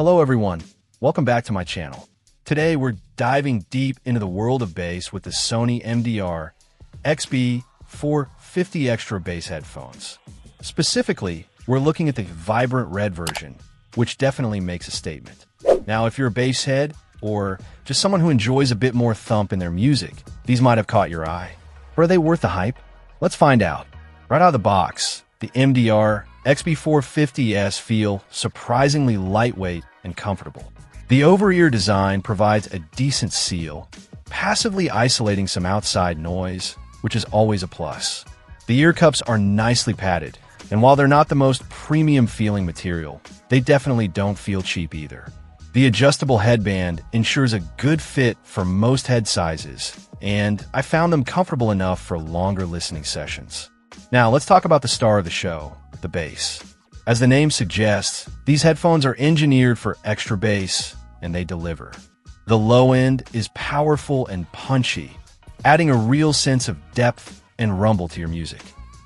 Hello everyone, welcome back to my channel. Today we're diving deep into the world of bass with the Sony MDR-XB450 extra bass headphones. Specifically, we're looking at the vibrant red version, which definitely makes a statement. Now, if you're a bass head, or just someone who enjoys a bit more thump in their music, these might have caught your eye. But are they worth the hype? Let's find out. Right out of the box, the MDR-XB450s feel surprisingly lightweight and comfortable. The over-ear design provides a decent seal, passively isolating some outside noise, which is always a plus. The ear cups are nicely padded, and while they're not the most premium-feeling material, they definitely don't feel cheap either. The adjustable headband ensures a good fit for most head sizes, and I found them comfortable enough for longer listening sessions. Now, let's talk about the star of the show, the bass. As the name suggests, these headphones are engineered for extra bass, and they deliver. The low end is powerful and punchy, adding a real sense of depth and rumble to your music.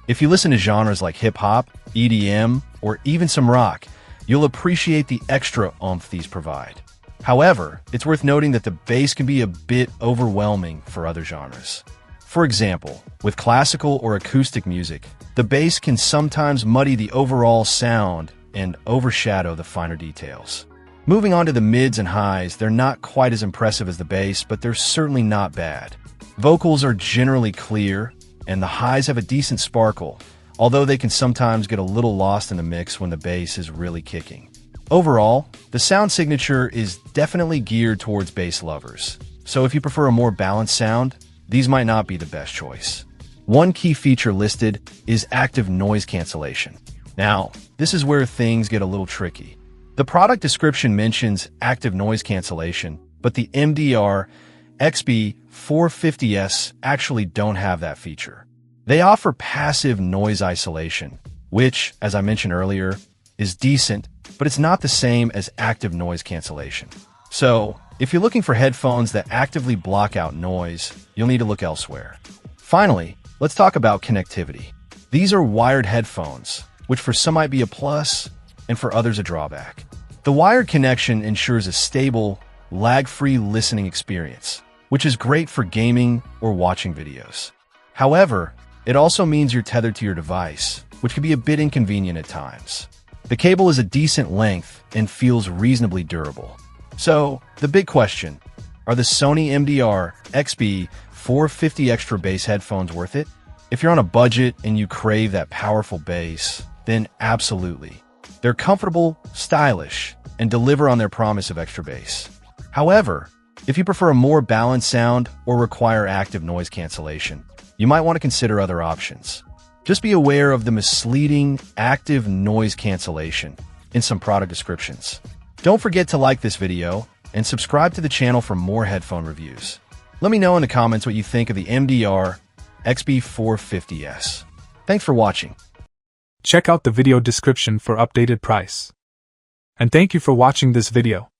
If you listen to genres like hip-hop, EDM, or even some rock, you'll appreciate the extra oomph these provide. However, it's worth noting that the bass can be a bit overwhelming for other genres. For example, with classical or acoustic music, the bass can sometimes muddy the overall sound and overshadow the finer details. Moving on to the mids and highs, they're not quite as impressive as the bass, but they're certainly not bad. Vocals are generally clear, and the highs have a decent sparkle, although they can sometimes get a little lost in the mix when the bass is really kicking. Overall, the sound signature is definitely geared towards bass lovers, so if you prefer a more balanced sound, these might not be the best choice. One key feature listed is active noise cancellation. Now, this is where things get a little tricky. The product description mentions active noise cancellation, but the MDR-XB450s actually don't have that feature. They offer passive noise isolation, which, as I mentioned earlier, is decent, but it's not the same as active noise cancellation. So, if you're looking for headphones that actively block out noise, you'll need to look elsewhere. Finally, let's talk about connectivity. These are wired headphones, which for some might be a plus, and for others a drawback. The wired connection ensures a stable, lag-free listening experience, which is great for gaming or watching videos. However, it also means you're tethered to your device, which can be a bit inconvenient at times. The cable is a decent length and feels reasonably durable. So, the big question, are the Sony MDR-XB450 extra bass headphones worth it? If you're on a budget and you crave that powerful bass, then absolutely. They're comfortable, stylish, and deliver on their promise of extra bass. However, if you prefer a more balanced sound or require active noise cancellation, you might want to consider other options. Just be aware of the misleading active noise cancellation in some product descriptions. Don't forget to like this video and subscribe to the channel for more headphone reviews. Let me know in the comments what you think of the MDR-XB450s. Thanks for watching. Check out the video description for updated price. And thank you for watching this video.